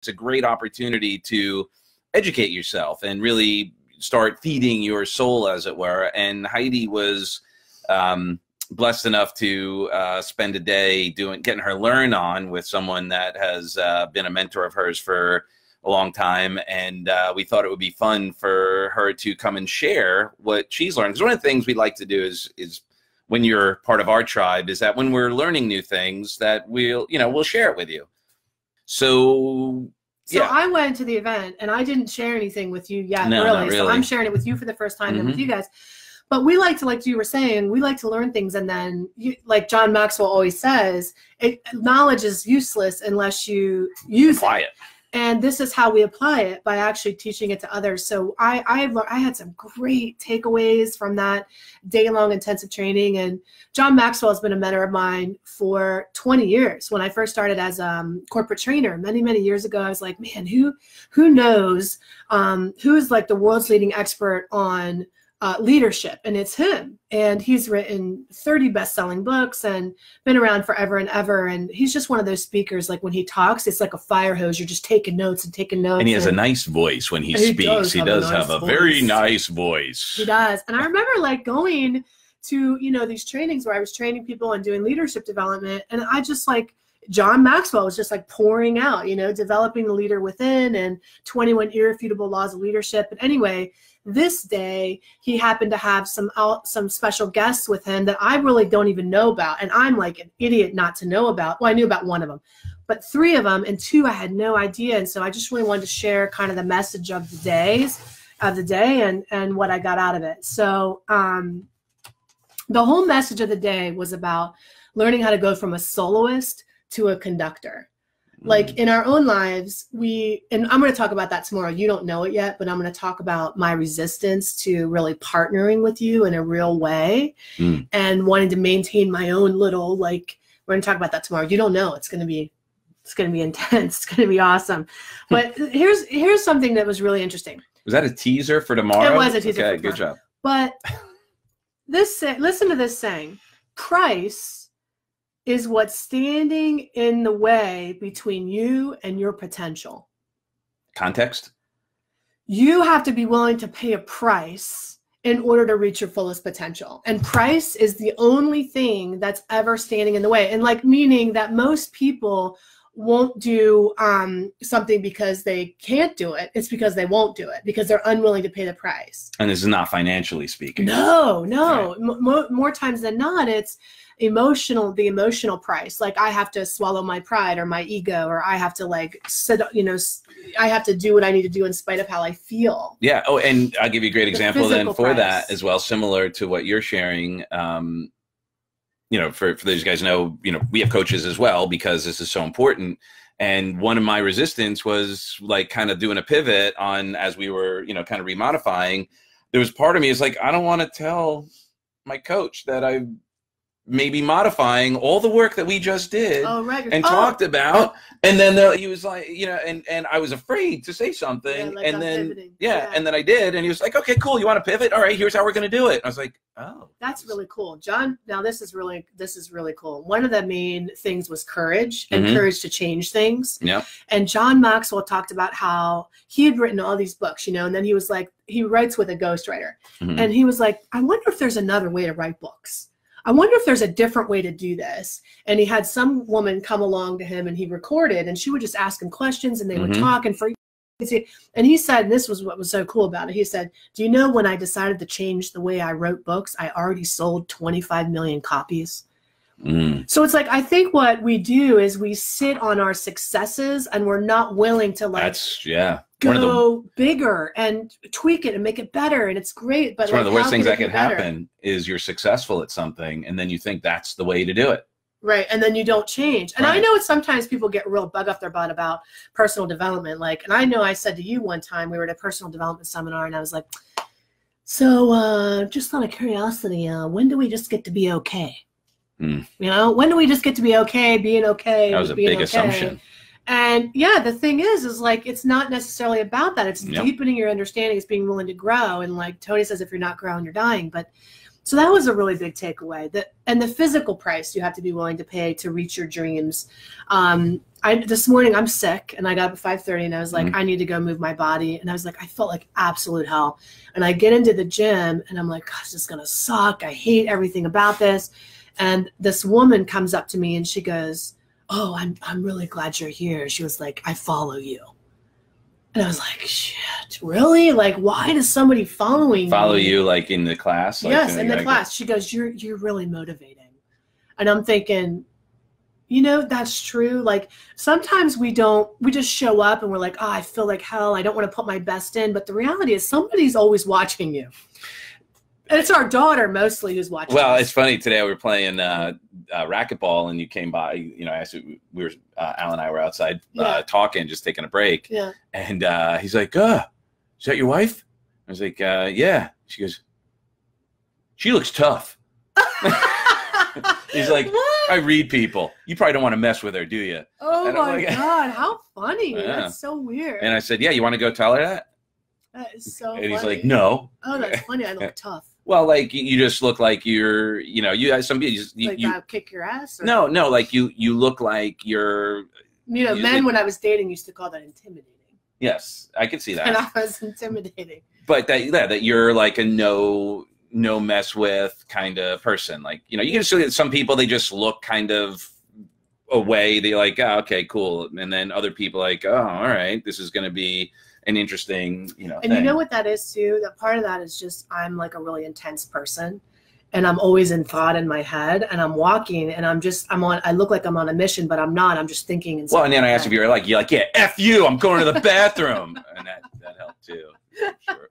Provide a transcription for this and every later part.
It's a great opportunity to educate yourself and really start feeding your soul, as it were. And Heidi was blessed enough to spend a day getting her learn on with someone that has been a mentor of hers for a long time. And we thought it would be fun for her to come and share what she's learned. Because one of the things we like to do is when you're part of our tribe, is that when we're learning new things, that we'll share it with you. So yeah. I went to the event and I didn't share anything with you yet, No, really. not really. So I'm sharing it with you for the first time and with you guys. But we like to, like you were saying, we like to learn things, and then, like John Maxwell always says, knowledge is useless unless you apply it. And this is how we apply it, by actually teaching it to others. So I had some great takeaways from that day-long intensive training. And John Maxwell has been a mentor of mine for 20 years. When I first started as a corporate trainer many, many years ago, I was like, man, who knows who's like the world's leading expert on leadership? And it's him. And he's written 30 best-selling books and been around forever and ever. And he's just one of those speakers, like when he talks, it's like a fire hose. You're just taking notes and taking notes. And he has a nice voice when he speaks. He does have a very nice voice. He does. And I remember like going to, these trainings where I was training people and doing leadership development. And I just like, John Maxwell was just like pouring out, developing the leader within and 21 irrefutable laws of leadership. But anyway, this day he happened to have some special guests with him that I really don't even know about. And I'm like an idiot not to know about. Well, I knew about one of them, but 3 of them, and 2 I had no idea. And so I just really wanted to share kind of the message of the day and what I got out of it. So the whole message of the day was about learning how to go from a soloist to a conductor. Like in our own lives, and I'm going to talk about that tomorrow. You don't know it yet, but I'm going to talk about my resistance to really partnering with you in a real way and wanting to maintain my own little, like, we're going to talk about that tomorrow. You don't know. It's going to be intense. It's going to be awesome. But here's something that was really interesting. Was that a teaser for tomorrow? It was a teaser. Okay, good job. But listen to this saying: price is what's standing in the way between you and your potential. Context? You have to be willing to pay a price in order to reach your fullest potential. And price is the only thing that's ever standing in the way. And like, meaning that most people won't do something because they can't do it. It's because they won't do it, because they're unwilling to pay the price. And this is not financially speaking. No. Right. More times than not, it's the emotional price. Like, I have to swallow my pride or my ego, or I have to I have to do what I need to do in spite of how I feel. Yeah. Oh, and I'll give you a great example then for price. that as well, similar to what you're sharing. For those guys know, we have coaches as well, because this is so important. And one of my resistance was like kind of doing a pivot on, as we were, kind of remodifying. There was part of me is like, I don't want to tell my coach that I maybe modifying all the work that we just did and talked about. And then he was like, and I was afraid to say something. Like, and then, and then I did. And he was like, okay, cool. You want to pivot? All right, here's how we're going to do it. I was like, oh. That's really cool. John, now this is really cool. One of the main things was courage and courage to change things. Yeah. And John Maxwell talked about how he had written all these books, and then he was like, he writes with a ghostwriter. And he was like, I wonder if there's another way to write books. I wonder if there's a different way to do this. And he had some woman come along to him and he recorded, and she would just ask him questions and they would talk. And he said, and this was what was so cool about it. He said, do you know when I decided to change the way I wrote books, I already sold 25 million copies. So it's like, I think what we do is we sit on our successes and we're not willing to go bigger and tweak it and make it better. And it's great. But one of the worst things that could happen is you're successful at something and then you think that's the way to do it. Right. And then you don't change. And I know it's sometimes people get real bug off their butt about personal development. Like, and I know I said to you one time, we were at a personal development seminar and I was like, so just out of curiosity, when do we just get to be okay? When do we just get to be okay, being okay? That was a big assumption. And yeah, the thing is like, it's not necessarily about that. It's deepening your understanding. It's being willing to grow. And like Tony says, if you're not growing, you're dying. But So that was a really big takeaway. And the physical price you have to be willing to pay to reach your dreams. This morning I'm sick, and I got up at 5:30, and I was like, I need to go move my body. And I was like, I felt like absolute hell. And I get into the gym, and I'm like, gosh, this is gonna suck. I hate everything about this. And this woman comes up to me, and she goes, oh, I'm really glad you're here. She was like, I follow you. And I was like, shit, really? Like, why does somebody follow me? You, like, in the class? Like, yes, in the class. She goes, you're really motivating. And I'm thinking, you know, that's true. Like, sometimes we just show up and we're like, oh, I feel like hell. I don't want to put my best in. But the reality is somebody's always watching you. And it's our daughter mostly who's watching. Well, it's funny. Today we were playing racquetball, and you came by. You know, Al and I were outside talking, just taking a break. Yeah. And he's like, "Is that your wife?" I was like, "Yeah." She goes, "She looks tough." He's like, what? I read people. You probably don't want to mess with her, do you? Oh and my God, how funny. Yeah. That's so weird. And I said, yeah, you want to go tell her that? That is so funny. And he's like, no. Oh, that's funny. I look tough. Well, like, you just look like you're, you know, you have somebody just, I'll kick your ass? Or? No, like you look like you're. You know, men when I was dating used to call that intimidating. Yes, I could see that. And I was intimidating. But that you're like a no mess with kind of person. Like, you know, you can see that some people, they just look kind of away. They're like, oh, okay, cool. And then other people like, oh, all right, this is going to be an interesting, you know, and thing. You know what that is too? That part of that is just, I'm like a really intense person, and I'm always in thought in my head, and I'm walking, and I look like I'm on a mission, but I'm not. I'm just thinking. Well, and then I asked if you're like, yeah, F you, I'm going to the bathroom. And that helped too. Sure.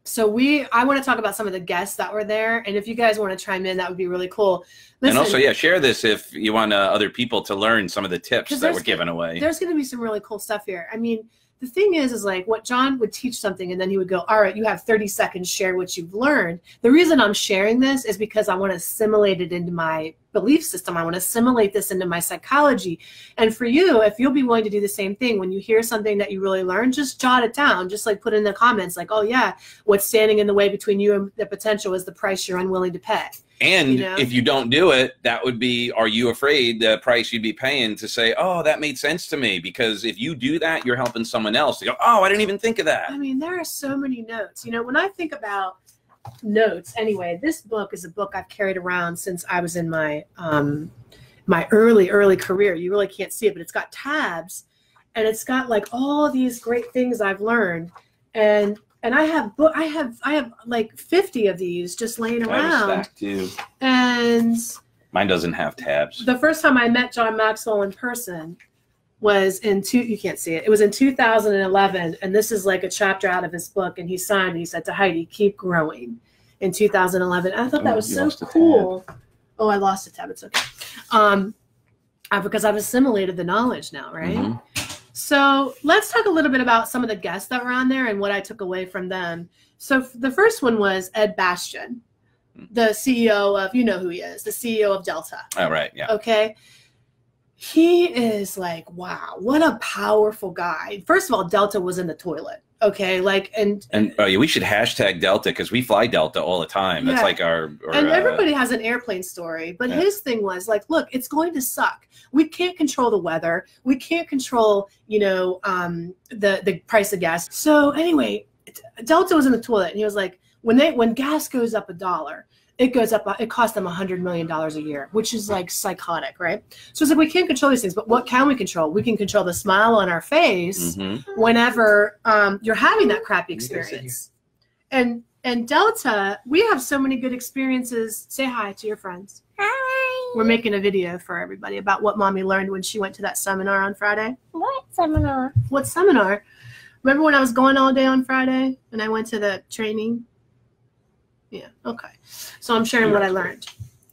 So I want to talk about some of the guests that were there, and if you guys want to chime in, that would be really cool. Listen, and also, share this if you want other people to learn some of the tips that we're giving away. There's going to be some really cool stuff here. I mean, the thing is like what John would teach something, and then he would go, all right, you have 30 seconds, share what you've learned. The reason I'm sharing this is because I want to assimilate it into my belief system. I want to assimilate this into my psychology. And for you, if you'll be willing to do the same thing, when you hear something that you really learned, just jot it down. Just like put in the comments like, oh yeah, what's standing in the way between you and the potential is the price you're unwilling to pay. And if you don't do it, that would be, are you afraid the price you'd be paying to say, oh, that made sense to me? Because if you do that, you're helping someone else to go, oh, I didn't even think of that. I mean, there are so many notes. You know, when I think about notes, anyway, this book is a book I've carried around since I was in my my early career. You really can't see it, but it's got tabs, and it's got like all these great things I've learned. And I have like 50 of these just laying around. I have a stack too. And mine doesn't have tabs. The first time I met John Maxwell in person was you can't see it. It was in 2011, and this is like a chapter out of his book, and he signed, and he said to Heidi, keep growing, in 2011. I thought that was so cool. Oh, I lost a tab. It's okay. Because I've assimilated the knowledge now, right? Mm-hmm. So let's talk a little bit about some of the guests that were on there and what I took away from them. So the first one was Ed Bastian, the CEO of, you know who he is, the CEO of Delta. Oh, right. Yeah. Okay. He is like, wow, what a powerful guy. First of all, Delta was in the toilet. Okay. Like, and we should hashtag Delta because we fly Delta all the time. That's like our and everybody has an airplane story, but his thing was like, look, it's going to suck. We can't control the weather. We can't control, the price of gas. So anyway, Delta was in the toilet, and he was like, when gas goes up $1, it goes up. It costs them $100 million a year, which is like psychotic, right? So it's like we can't control these things, but what can we control? We can control the smile on our face whenever you're having that crappy experience. And Delta, we have so many good experiences. Say hi to your friends. Hi. We're making a video for everybody about what Mommy learned when she went to that seminar on Friday. What seminar? What seminar? Remember when I was going all day on Friday and I went to the training? Yeah, okay. So I'm sharing what I learned.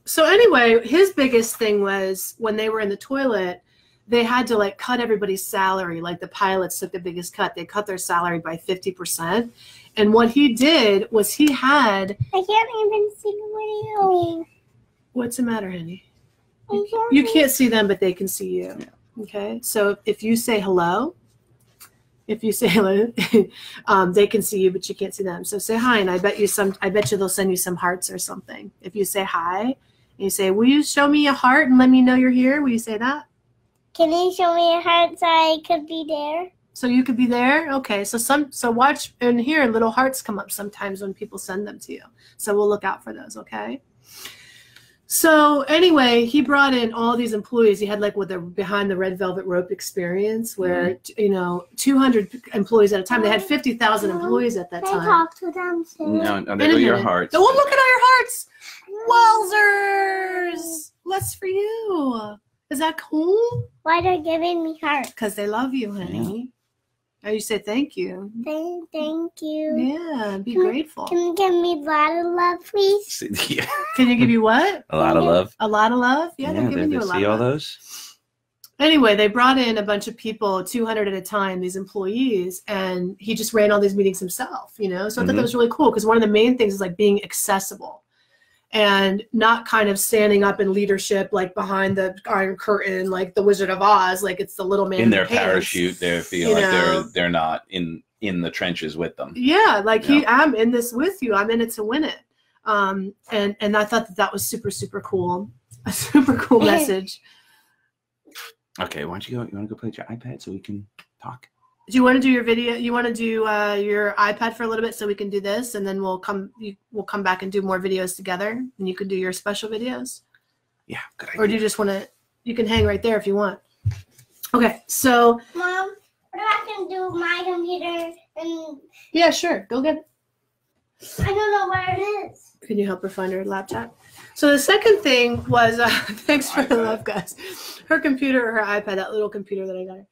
So anyway, his biggest thing was when they were in the toilet, they had to like cut everybody's salary. Like the pilots took the biggest cut. They cut their salary by 50%. And what he did was he had... I can't even see what you're doing. What's the matter, honey? You can't see them, but they can see you. Yeah. Okay? So if you say hello, If you say hello, they can see you, but you can't see them. So say hi, and I bet you they'll send you some hearts or something. If you say hi, and you say, will you show me a heart and let me know you're here? Will you say that? Can you show me a heart so I could be there? So you could be there? Okay, so watch and hear little hearts come up sometimes when people send them to you. So we'll look out for those, okay? So anyway, he brought in all these employees. He had like with the behind the red velvet rope experience where, 200 employees at a time. They had 50,000 employees at that time. I talk to them too. No, there go your hearts. Oh, look at all your hearts. Wowzers. What's for you? Is that cool? Why they're giving me hearts? Because they love you, honey. Oh, you say thank you. Thank you. Yeah, be grateful. Can you give me a lot of love, please? Yeah. Can you give you what? A lot of love. A lot of love? Yeah, they're giving you a lot see of all love. those? Anyway, they brought in a bunch of people, 200 at a time, these employees, and he just ran all these meetings himself, So I thought that was really cool because one of the main things is like being accessible and not kind of standing up in leadership like behind the Iron Curtain, like the Wizard of Oz, like it's the little man in their pants, parachute. They feel like they're not in the trenches with them. Yeah, like I'm in this with you. I'm in it to win it. And I thought that was super, super cool. A super cool message. Okay, why don't you go? You want to go play with your iPad so we can talk? Do you want to do your video? You want to do your iPad for a little bit so we can do this, and then we'll come back and do more videos together, and you can do your special videos. Yeah, good idea. Or do you just want to? You can hang right there if you want. Okay, so. Mom, what if I can do my computer and? Yeah, sure. Go get it. I don't know where it is. Can you help her find her laptop? So the second thing was thanks for the love, guys. Her computer or her iPad, that little computer that I got her.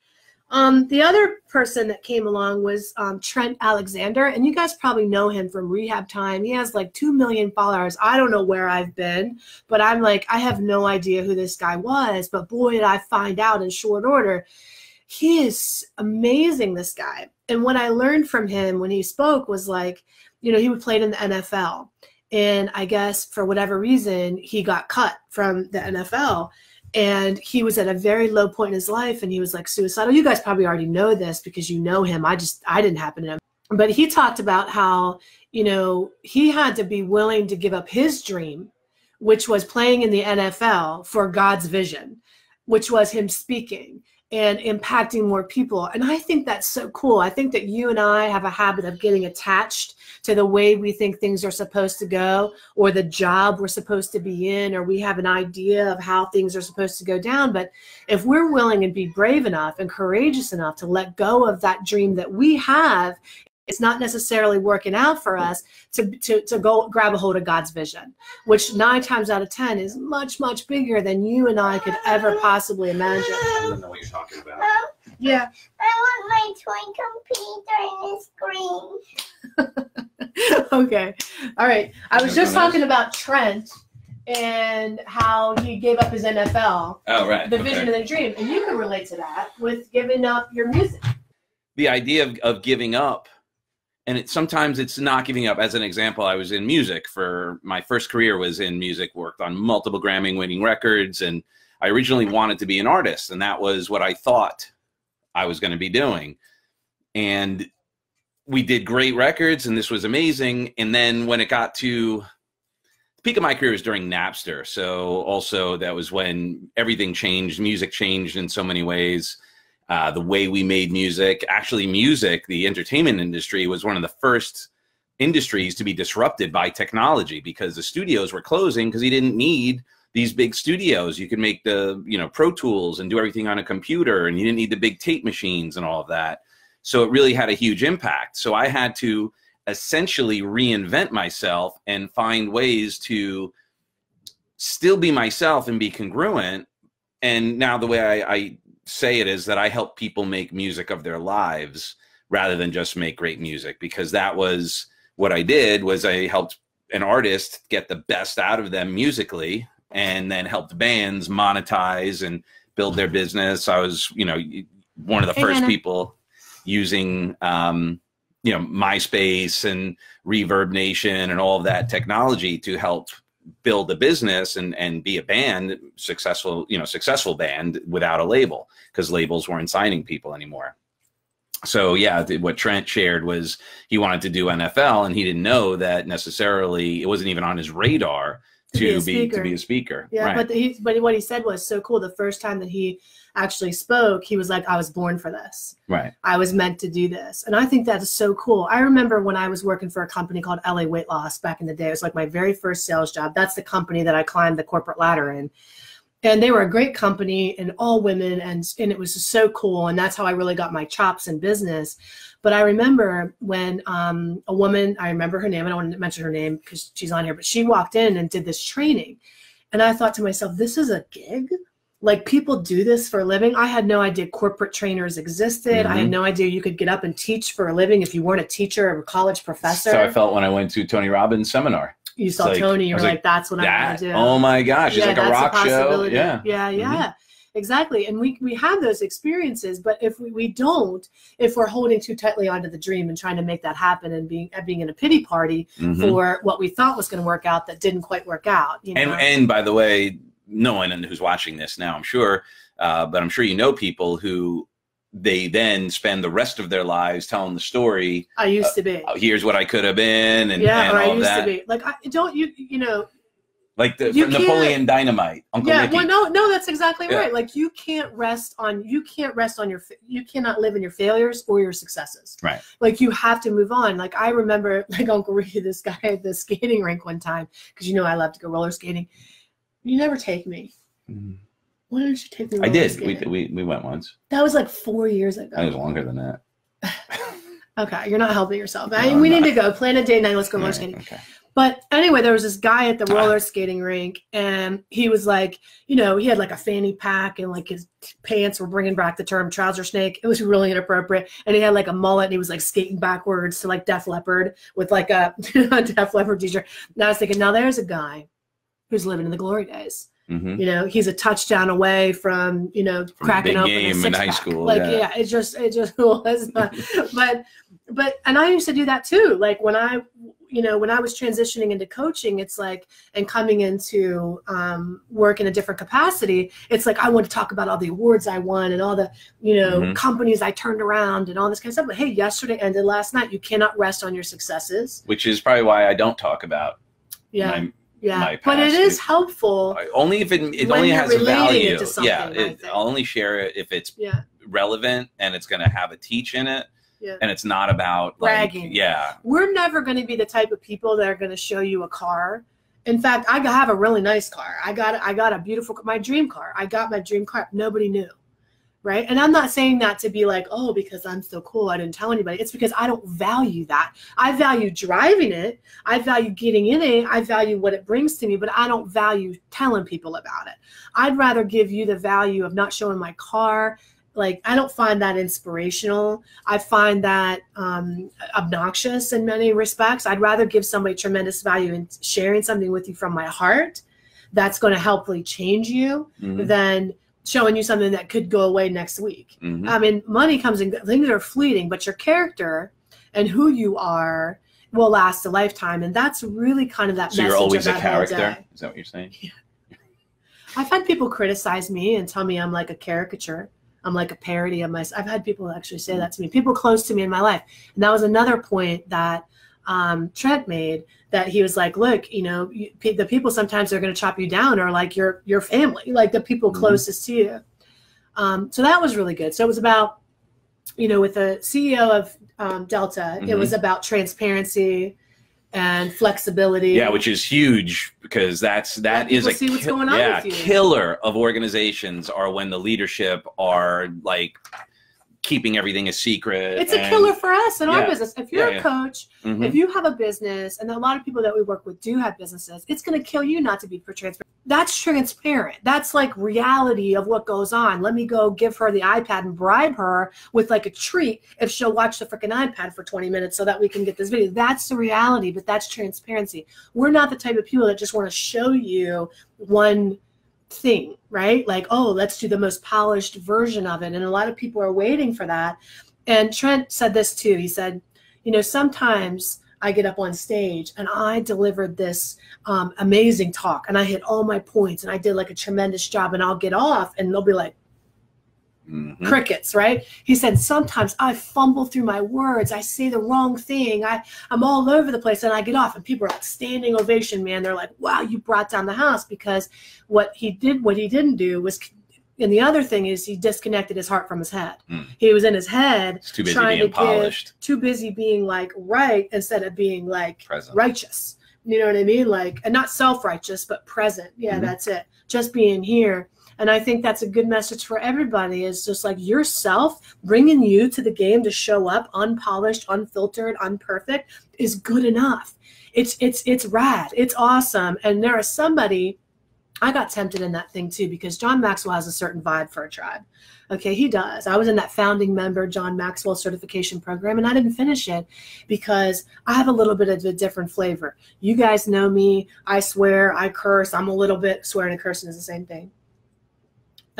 The other person that came along was Trent Alexander, and you guys probably know him from Rehab Time. He has like 2 million followers. I don't know where I've been, but I'm like, I have no idea who this guy was, but boy, did I find out in short order. He is amazing, this guy. And what I learned from him when he spoke was like, he played in the NFL, and I guess for whatever reason, he got cut from the NFL. And he was at a very low point in his life, and he was like suicidal. You guys probably already know this because you know him. I didn't happen to know. But he talked about how, he had to be willing to give up his dream, which was playing in the NFL, for God's vision, which was him speaking and impacting more people. And I think that's so cool. I think that you and I have a habit of getting attached to the way we think things are supposed to go, or the job we're supposed to be in, or we have an idea of how things are supposed to go down. But if we're willing and be brave enough and courageous enough to let go of that dream that we have, it's not necessarily working out for us to go grab a hold of God's vision, which 9 times out of 10 is much, much bigger than you and I could ever possibly imagine. I don't know what you're talking about. Yeah. I want my toy computer in the screen. Okay. All right. I was just talking about Trent and how he gave up his NFL. Oh, right. The vision and the dream. And you can relate to that with giving up your music. The idea of giving up. And sometimes it's not giving up. As an example, I was in music for my first career was in music, worked on multiple Grammy-winning records, and I originally wanted to be an artist, and that was what I thought I was going to be doing. And we did great records, and this was amazing. And then when it got to the peak of my career was during Napster. So also that was when everything changed. Music changed in so many ways. The way we made music, actually music, the entertainment industry was one of the first industries to be disrupted by technology because the studios were closing because you didn't need these big studios. You could make the, Pro Tools and do everything on a computer, and you didn't need the big tape machines and all of that. So it really had a huge impact. So I had to essentially reinvent myself and find ways to still be myself and be congruent. And now the way I say it is that I help people make music of their lives rather than just make great music, because that was what I did. Was I helped an artist get the best out of them musically, and then helped bands monetize and build their business. I was, one of the first people using, MySpace and Reverb Nation and all of that technology to help build a business and be a band, successful band without a label, because labels weren't signing people anymore. So yeah, what Trent shared was he wanted to do NFL, and he didn't know that necessarily it wasn't even on his radar to be a speaker. Yeah, right. but what he said was so cool. The first time that he actually spoke, he was like, I was born for this. Right. I was meant to do this. And I think that is so cool. I remember when I was working for a company called LA Weight Loss back in the day. It was like my very first sales job. That's the company that I climbed the corporate ladder in. And they were a great company and all women, and it was just so cool. And that's how I really got my chops in business. But I remember when a woman, I remember her name, I don't want to mention her name because she's on here, but she walked in and did this training. And I thought to myself, this is a gig? Like, people do this for a living? I had no idea corporate trainers existed. I had no idea you could get up and teach for a living if you weren't a teacher or a college professor. So I felt when I went to Tony Robbins' seminar. You saw Tony, you were like, that's what I'm going to do. Oh my gosh, it's like a rock show. Yeah. Yeah. Exactly. And we have those experiences, but if we don't, if we're holding too tightly onto the dream and trying to make that happen and being in a pity party for what we thought was going to work out that didn't quite work out. You know? And by the way, no one who's watching this now, I'm sure, but I'm sure you know people who they then spend the rest of their lives telling the story. I used to be. Here's what I could have been, and or all I used that. to be. Like, you know. Like the Napoleon Dynamite, Uncle Ricky. Well, no, that's exactly right. Like, you cannot live in your failures or your successes. Right. Like, you have to move on. Like, I remember, like, Uncle Ricky, this guy at the skating rink one time, because I love to go roller skating. You never take me. Why didn't you take me? I did. We went once. That was like 4 years ago. That was longer than that. Okay, you're not helping yourself. We need to go. Plan a day night. Let's go roller skating. Okay. But anyway, there was this guy at the roller skating rink, and he was like, he had like a fanny pack, and like his pants were bringing back the term trouser snake. It was really inappropriate. And he had like a mullet, and he was like skating backwards to like Def Leppard with like a Def Leppard t-shirt. And I was thinking, now there's a guy who's living in the glory days. He's a touchdown away from cracking open a six-pack. In high school. Like, it just was. But and I used to do that too. Like, when I was transitioning into coaching, it's like, and coming into work in a different capacity, it's like, I want to talk about all the awards I won and all the, companies I turned around and all this kind of stuff. But hey, yesterday ended last night. You cannot rest on your successes. Which is probably why I don't talk about but it is helpful. Only if it only has a value. I'll only share it if it's relevant and it's going to have a teach in it. Yeah. And it's not about bragging. We're never going to be the type of people that are going to show you a car. In fact, I have a really nice car. I got a beautiful, my dream car. I got my dream car. Nobody knew. Right. And I'm not saying that to be like, oh, because I'm so cool, I didn't tell anybody. It's because I don't value that. I value driving it. I value getting in it. I value what it brings to me, but I don't value telling people about it. I'd rather give you the value of not showing my car. Like, I don't find that inspirational. I find that obnoxious in many respects. I'd rather give somebody tremendous value in sharing something with you from my heart that's going to helpfully change you than showing you something that could go away next week. I mean, money comes and things are fleeting, but your character and who you are will last a lifetime. And that's really kind of that message. So you're always a character? Is that what you're saying? Yeah. I've had people criticize me and tell me I'm like a caricature. I'm like a parody of myself. I've had people actually say that to me, people close to me in my life. And that was another point that Trent made, that he was like, look, the people sometimes are going to chop you down are like your family, like the people closest to you. So that was really good. So it was about, with the CEO of Delta, it was about transparency and flexibility. Yeah, which is huge, because that is a see what's going on with you. Killer of organizations are when the leadership are like keeping everything a secret. It's a killer for us in our business. If you're a coach, if you have a business, and a lot of people that we work with do have businesses, it's going to kill you not to be transparent. That's transparent. That's like reality of what goes on. Let me go give her the iPad and bribe her with like a treat if she'll watch the freaking iPad for 20 minutes so that we can get this video. That's the reality, but that's transparency. We're not the type of people that just want to show you one thing, right? Like, oh, let's do the most polished version of it. And a lot of people are waiting for that. And Trent said this too. He said, sometimes I get up on stage and I delivered this amazing talk and I hit all my points and I did like a tremendous job, and I'll get off and they'll be like, Mm-hmm. Crickets, right? He said, sometimes I fumble through my words. I say the wrong thing. I'm all over the place, and I get off, and people are like standing ovation, man. They're like, wow, you brought down the house. Because what he didn't do was, and the other thing is, he disconnected his heart from his head. He was in his head, too busy being polished, too busy being like right instead of being like present. Righteous. You know what I mean? Like, and not self-righteous, but present. Yeah, that's it. Just being here. And I think that's a good message for everybody, is just like yourself, bringing you to the game to show up unpolished, unfiltered, unperfect is good enough. It's rad. It's awesome. And there is somebody, I got tempted in that thing too, because John Maxwell has a certain vibe for a tribe. Okay, he does. I was in that founding member John Maxwell certification program, and I didn't finish it because I have a little bit of a different flavor. You guys know me. I swear, I curse. I'm a little bit, swearing and cursing is the same thing.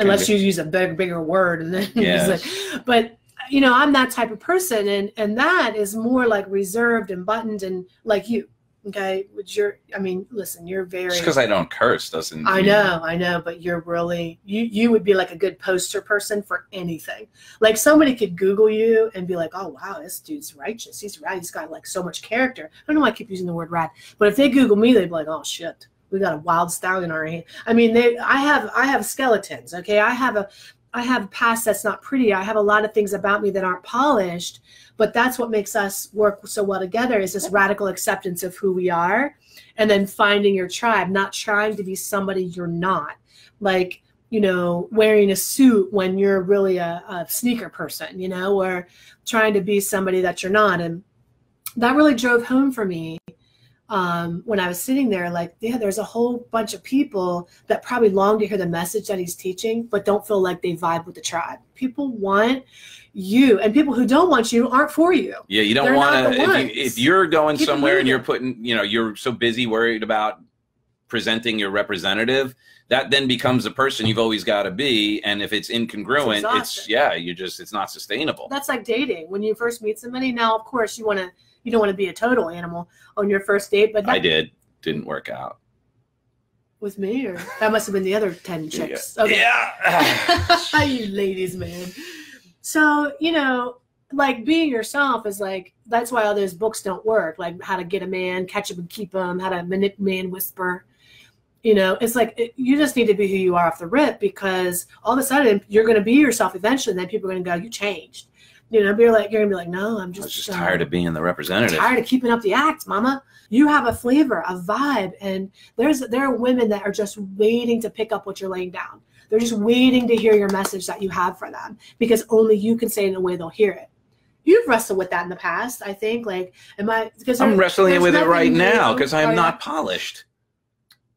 Unless you use a bigger word. And then but, you know, I'm that type of person. And that is more like reserved and buttoned and like you. Okay. Which listen, you're very. Just because I don't curse doesn't. I know. But you're really, you would be like a good poster person for anything. Like somebody could Google you and be like, oh, wow, this dude's righteous. He's rad. He's got like so much character. I don't know why I keep using the word rad. But if they Google me, they'd be like, oh, shit. We got a wild stallion in our hand. I mean, I have skeletons. Okay. I have a past that's not pretty. I have a lot of things about me that aren't polished, but that's what makes us work so well together, is this radical acceptance of who we are, and then finding your tribe, not trying to be somebody you're not. Like, you know, wearing a suit when you're really a sneaker person, you know, or trying to be somebody that you're not. And that really drove home for me. When I was sitting there, like, yeah, there's a whole bunch of people that probably long to hear the message that he's teaching, but don't feel like they vibe with the tribe. People want you, and people who don't want you aren't for you. Yeah, you don't want to, if you're going somewhere and you're putting, you know, you're so busy worried about presenting your representative, that then becomes the person you've always got to be. And if it's incongruent, it's not sustainable. That's like dating. When you first meet somebody, now, of course, you don't want to be a total animal on your first date, but didn't work out with me, or that must have been the other 10 chicks. Yeah. Okay. Yeah. You ladies, man. So, you know, like being yourself is like, that's why all those books don't work. Like How to Get a Man, Catch Him and Keep Him, How to Manipulate Man Whisper. You know, it's like you just need to be who you are off the rip, because all of a sudden you're going to be yourself eventually, and then people are going to go, you changed. You know, you're going to be like, no, I'm just tired of being the representative. Tired of keeping up the act, mama. You have a flavor, a vibe, and there are women that are just waiting to pick up what you're laying down. They're just waiting to hear your message that you have for them, because only you can say it in a way they'll hear it. You've wrestled with that in the past, I think. Like, I'm wrestling with it right now because I'm not polished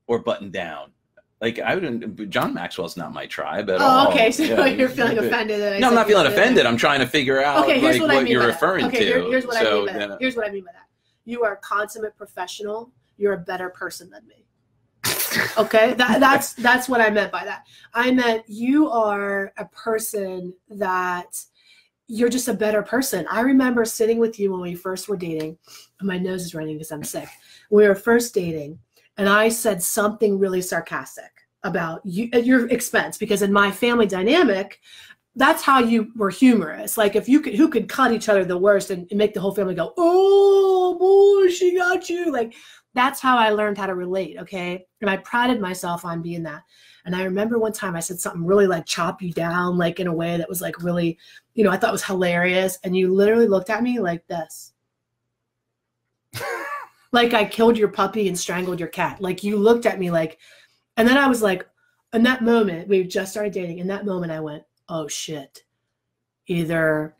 or buttoned down. Like, John Maxwell's not my tribe at all. Oh, okay. So you're feeling offended. No, I'm not feeling offended. I'm trying to figure out what you're referring to. Here's what I mean by that. Here's what I mean by that. You are a consummate professional. You're a better person than me. Okay? That's what I meant by that. I meant you are a person that you're just a better person. I remember sitting with you when we first were dating. My nose is running because I'm sick. We were first dating. And I said something really sarcastic about you at your expense, because in my family dynamic, that's how you were humorous. Like, if you could, who could cut each other the worst and make the whole family go, oh boy, she got you. Like, that's how I learned how to relate. Okay. And I prided myself on being that. And I remember one time I said something really like chop you down, like in a way that was like really, you know, I thought was hilarious. And you literally looked at me like this. Like I killed your puppy and strangled your cat. Like, you looked at me like, and then I was like, in that moment, we just started dating. In that moment, I went, oh shit. Either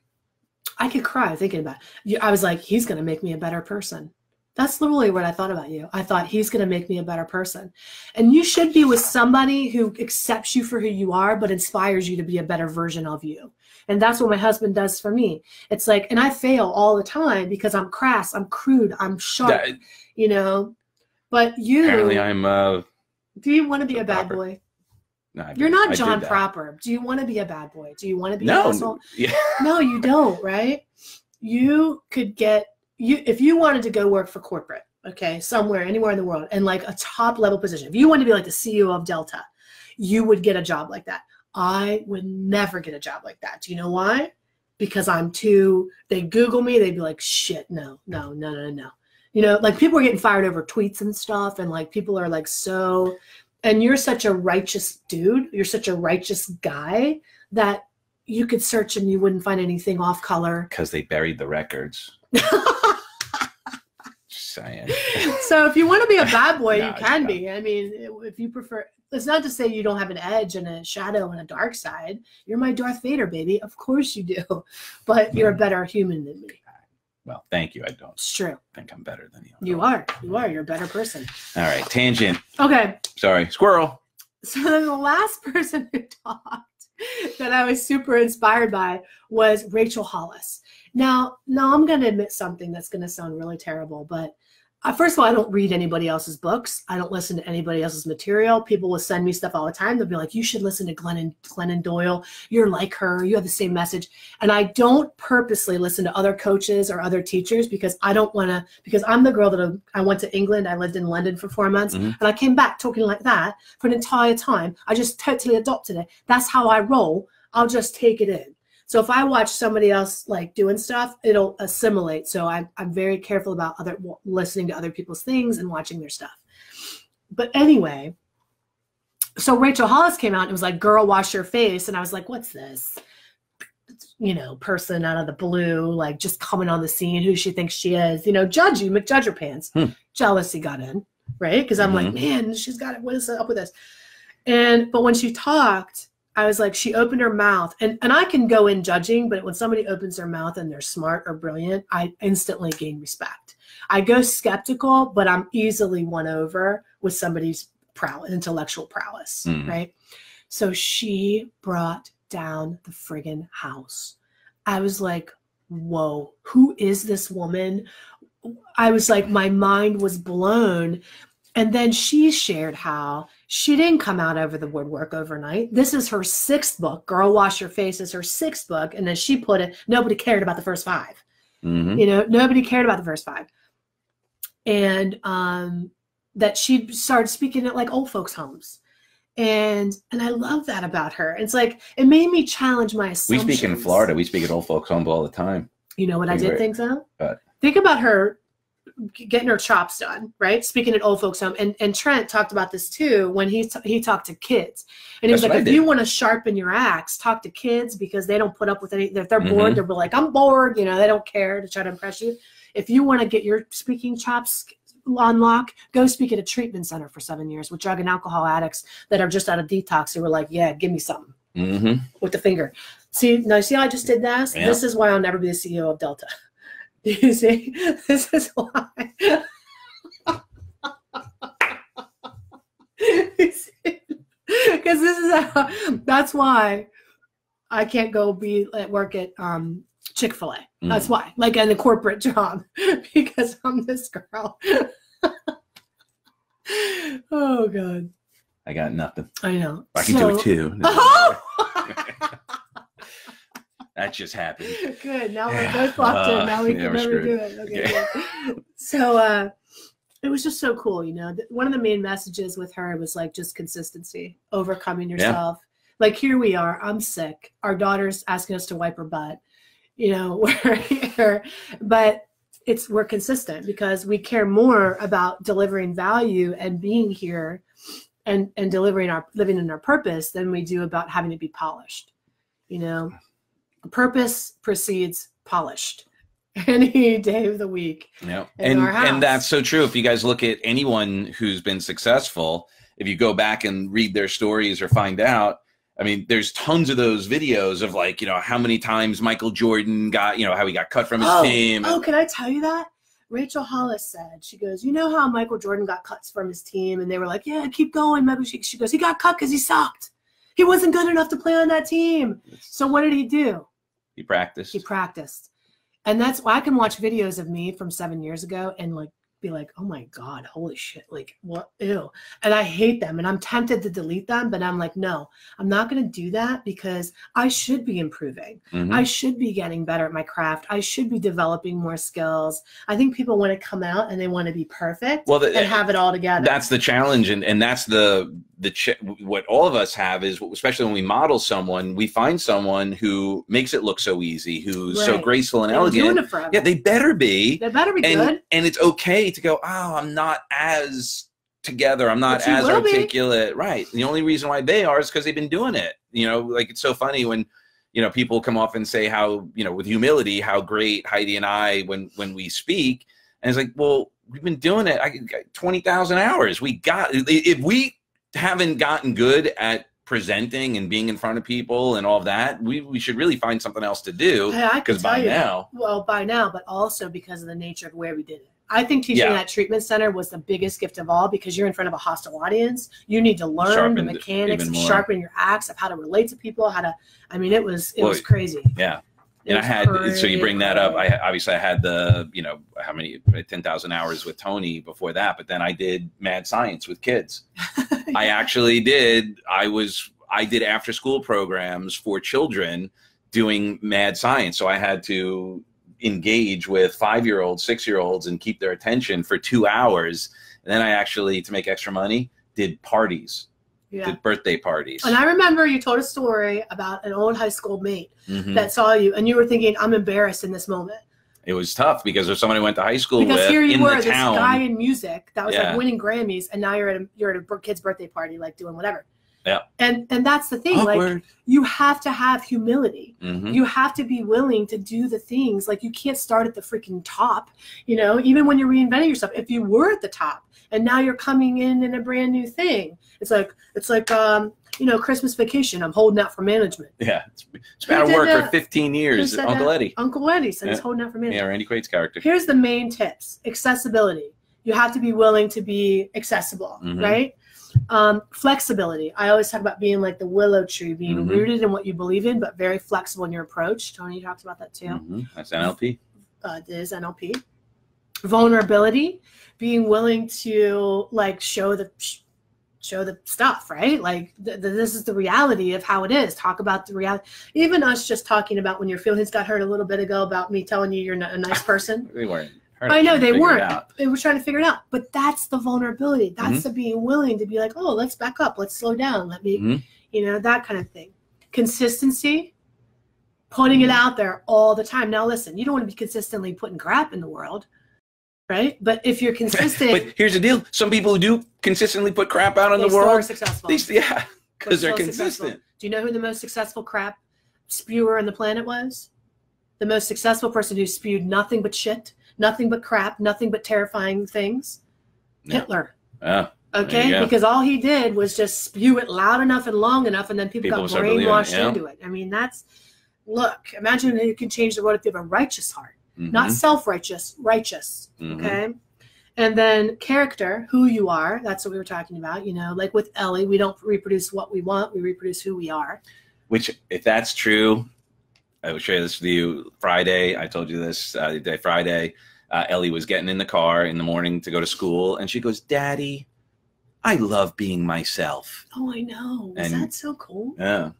I could cry thinking about it. I was like, he's going to make me a better person. That's literally what I thought about you. I thought, he's going to make me a better person. And you should be with somebody who accepts you for who you are, but inspires you to be a better version of you. And that's what my husband does for me. It's like, and I fail all the time because I'm crass, I'm crude, I'm sharp, you know. But you. Apparently I'm. Do you want to be a bad boy? No, you're not John Proper. Do you want to be a bad boy? Do you want to be an asshole? Yeah. No, you don't, right? You could get, if you wanted to go work for corporate, okay, somewhere, anywhere in the world, and like a top level position, if you wanted to be like the CEO of Delta, you would get a job like that. I would never get a job like that. Do you know why? Because they Google me, they'd be like, shit, no. You know, like people are getting fired over tweets and stuff. And like people are like, and you're such a righteous dude. You're such a righteous guy that you could search and you wouldn't find anything off color. Because they buried the records. Just saying. So if you want to be a bad boy, No, you can be. I mean, if you prefer, it's not to say you don't have an edge and a shadow and a dark side. You're my Darth Vader, baby. Of course you do. But you're a better human than me. Well, thank you. I don't It's true. think I'm better than you. You are. You're a better person. All right. Tangent. Okay. Sorry. Squirrel. So then the last person who talked that I was super inspired by was Rachel Hollis. Now I'm going to admit something that's going to sound really terrible, but first of all, I don't read anybody else's books. I don't listen to anybody else's material. People will send me stuff all the time. They'll be like, you should listen to Glennon Doyle. You're like her. You have the same message. And I don't purposely listen to other coaches or other teachers because I don't want to, because I'm the girl that I went to England. I lived in London for 4 months and I came back talking like that for an entire time. I just totally adopted it. That's how I roll. I'll just take it in. So if I watch somebody else like doing stuff, it'll assimilate. So I'm very careful about listening to other people's things and watching their stuff. But anyway, so Rachel Hollis came out and was like, girl, wash your face. And I was like, what's this? You know, person out of the blue, like just coming on the scene, who she thinks she is, you know, judge you, McJudge her pants. Jealousy got in, right? Because I'm like, man, she's got it. What is up with this? But when she talked, I was like, she opened her mouth and I can go in judging, but when somebody opens their mouth and they're smart or brilliant, I instantly gain respect. I go skeptical, but I'm easily won over with somebody's intellectual prowess, right? So she brought down the friggin' house. I was like, whoa, who is this woman? I was like, my mind was blown. And then she shared how she didn't come out over the woodwork overnight. This is her 6th book. Girl, Wash Your Face is her 6th book. And then she put it, nobody cared about the first 5. You know, nobody cared about the first 5. And that she started speaking at like old folks' homes. And I love that about her. It's like, it made me challenge my assumptions. We speak in Florida. We speak at old folks' homes all the time. You know what I did think so? But think about her getting her chops done, right? Speaking at old folks home. And Trent talked about this too when he talked to kids. And he was like, if you want to sharpen your axe, talk to kids because they don't put up with anything. If they're bored, they'll be like, I'm bored. You know, they don't care to try to impress you. If you want to get your speaking chops on lock, go speak at a treatment center for 7 years with drug and alcohol addicts that are just out of detox who were like, yeah, give me something with the finger. See how I just did that? Yeah. This is why I'll never be the CEO of Delta. You see, this is why. Because this is that's why I can't go be at work at Chick-fil-A. That's why, like in a corporate job, because I'm this girl. Oh God. I got nothing. I know. I can do it too. That just happened. Good. Now we're both locked in. Now we can never do it. Okay. So it was just so cool. You know, one of the main messages with her was like just consistency, overcoming yourself. Yeah. Like here we are. I'm sick. Our daughter's asking us to wipe her butt. You know, we're here, but we're consistent because we care more about delivering value and being here and living in our purpose than we do about having to be polished. You know. Purpose precedes polished any day of the week. Yeah. And that's so true. If you guys look at anyone who's been successful, if you go back and read their stories or find out, I mean, there's tons of those videos of like, you know, how many times Michael Jordan got, you know, how he got cut from his team. Oh, can I tell you that? Rachel Hollis said, she goes, you know how Michael Jordan got cuts from his team? And they were like, yeah, keep going. Maybe she goes, he got cut because he sucked. He wasn't good enough to play on that team. So what did he do? He practiced. He practiced. And that's why I can watch videos of me from 7 years ago and like be like, oh my God, holy shit. Like what? Ew. And I hate them and I'm tempted to delete them, but I'm like, no, I'm not going to do that because I should be improving. I should be getting better at my craft. I should be developing more skills. I think people want to come out and they want to be perfect and have it all together. That's the challenge. And that's the what all of us have is, especially when we model someone, we find someone who makes it look so easy, who's so graceful and elegant. Doing it forever. Yeah, they better be. They better be good. And it's okay to go, oh, I'm not as together. I'm not as articulate. Right. The only reason why they are is because they've been doing it. You know, like it's so funny when, you know, people come off and say how, you know, with humility, how great Heidi and I, when we speak, and it's like, well, we've been doing it. I got 20,000 hours. If we haven't gotten good at presenting and being in front of people and all of that, we should really find something else to do. Because by now, but also because of the nature of where we did it. I think teaching that treatment center was the biggest gift of all, because you're in front of a hostile audience. You need to learn the mechanics of sharpening your axe, of how to relate to people, it was crazy. Yeah. And so you bring that up. I had the, you know, 10,000 hours with Tony before that, but then I did mad science with kids. I actually did. I did after school programs for children doing mad science. So I had to engage with 5-year-olds, 6-year-olds and keep their attention for 2 hours. And then I actually, to make extra money, did parties. Did birthday parties. And I remember you told a story about an old high school mate that saw you, and you were thinking, I'm embarrassed in this moment. It was tough because if somebody went to high school because here you were, this town, guy in music that was like winning Grammys, and now you're at a kid's birthday party, like doing whatever. Yeah. And that's the thing. Awkward. Like, you have to have humility. You have to be willing to do the things. Like, you can't start at the freaking top, you know, even when you're reinventing yourself. If you were at the top and now you're coming in a brand new thing, it's like you know, Christmas Vacation. I'm holding out for management. Yeah. It's been out of work for 15 years. Uncle Eddie. Uncle Eddie said he's holding out for management. Yeah, Randy Quaid's character. Here's the main tips. Accessibility. You have to be willing to be accessible, right? Flexibility. I always talk about being like the willow tree, being rooted in what you believe in, but very flexible in your approach. Tony talks about that too. That's NLP. It is NLP. Vulnerability, being willing to like show the stuff, right? Like this is the reality of how it is. Talk about the reality. Even us just talking about when your feelings got hurt a little bit ago about me telling you you're a nice person. They weren't. I know they weren't. They were trying to figure it out. But that's the vulnerability. That's the being willing to be like, oh, let's back up. Let's slow down. Let me, you know, that kind of thing. Consistency, putting it out there all the time. Now, listen, you don't want to be consistently putting crap in the world, right? But if you're consistent. But here's the deal. Some people who do consistently put crap out in the world are successful. Because they're consistent. Successful. Do you know who the most successful crap spewer on the planet was? The most successful person who spewed nothing but shit. Nothing but crap, nothing but terrifying things. Yeah. Hitler. Okay? Because all he did was just spew it loud enough and long enough, and then people got brainwashed into it. I mean, look, imagine you can change the world if you have a righteous heart. Not self-righteous, righteous. Okay? And then character, who you are. That's what we were talking about. You know, like with Ellie, we don't reproduce what we want. We reproduce who we are. Which, if that's true, I will share this with you. Friday, I told you this, Friday, Ellie was getting in the car in the morning to go to school, and she goes, Daddy, I love being myself. Oh, I know. Was that so cool? Yeah.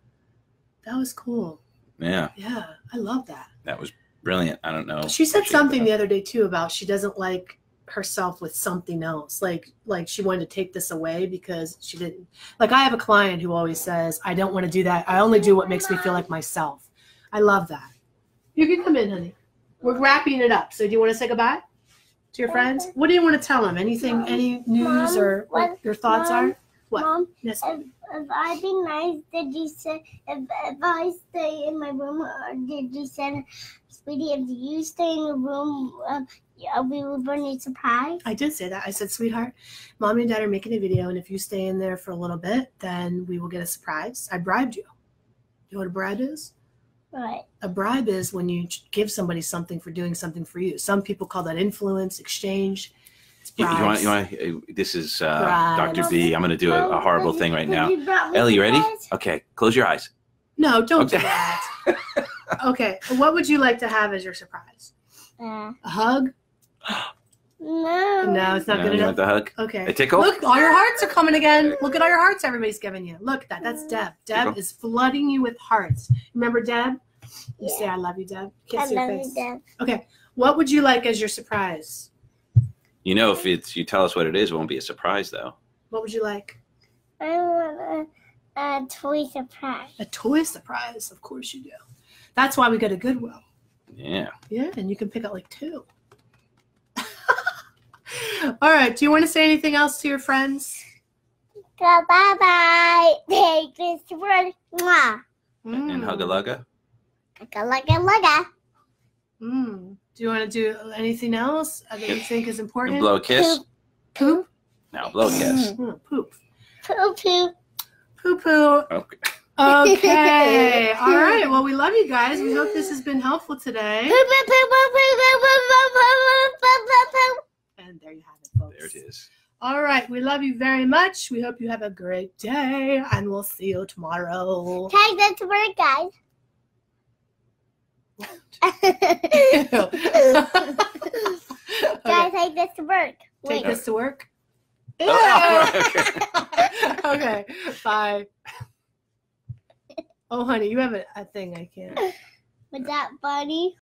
That was cool. Yeah. Yeah, I love that. That was brilliant. I don't know. She said something the other day, too, about she doesn't like herself with something else. Like she wanted to take this away because she didn't. Like, I have a client who always says, I don't want to do that. I only do what makes me feel like myself. I love that. You can come in, honey. We're wrapping it up. So do you want to say goodbye to your friends? What do you want to tell them? Anything, Mom, any news or what your thoughts are? What? Mom, yes. If I be nice, did you say, if I stay in my room, or did you say, sweetie, if you stay in the room, we will bring you a surprise? I did say that. I said, sweetheart, Mommy and Dad are making a video, and if you stay in there for a little bit, then we will get a surprise. I bribed you. You know what a bribe is? Right. A bribe is when you give somebody something for doing something for you. Some people call that influence, exchange. It's bribes. You want, this is Dr. B. I'm going to do a horrible thing right now. Ellie, you ready? Okay, close your eyes. No, don't do that. Okay, what would you like to have as your surprise? A hug? No, it's not good enough. You want the hug? Okay. A tickle? Look, all your hearts are coming again. Look at all your hearts everybody's giving you. Look, that's Deb. Deb is flooding you with hearts. Remember Deb? You say, I love you, Deb. Kiss your face. You, Deb. Okay. What would you like as your surprise? You know, if you tell us what it is, it won't be a surprise, though. What would you like? I want a toy surprise. A toy surprise, of course you do. That's why we go to Goodwill. Yeah. Yeah, and you can pick out like 2. All right. Do you want to say anything else to your friends? Go bye-bye. Take this to work. Mwah. And hugga-lugga. Lugga. Do you want to do anything else that you think is important? Blow a kiss. Poop? No, blow a kiss. Poop. Poo-poo. Poo-poo. Okay. Okay. All right. Well, we love you guys. We hope this has been helpful today. And there you have it, folks. There it is. All right. We love you very much. We hope you have a great day, and we'll see you tomorrow. Take that to work, guys. Guys, take this to work. Take this to work. Oh, Okay. Bye. Oh, honey, you have a thing I can't. Was that funny?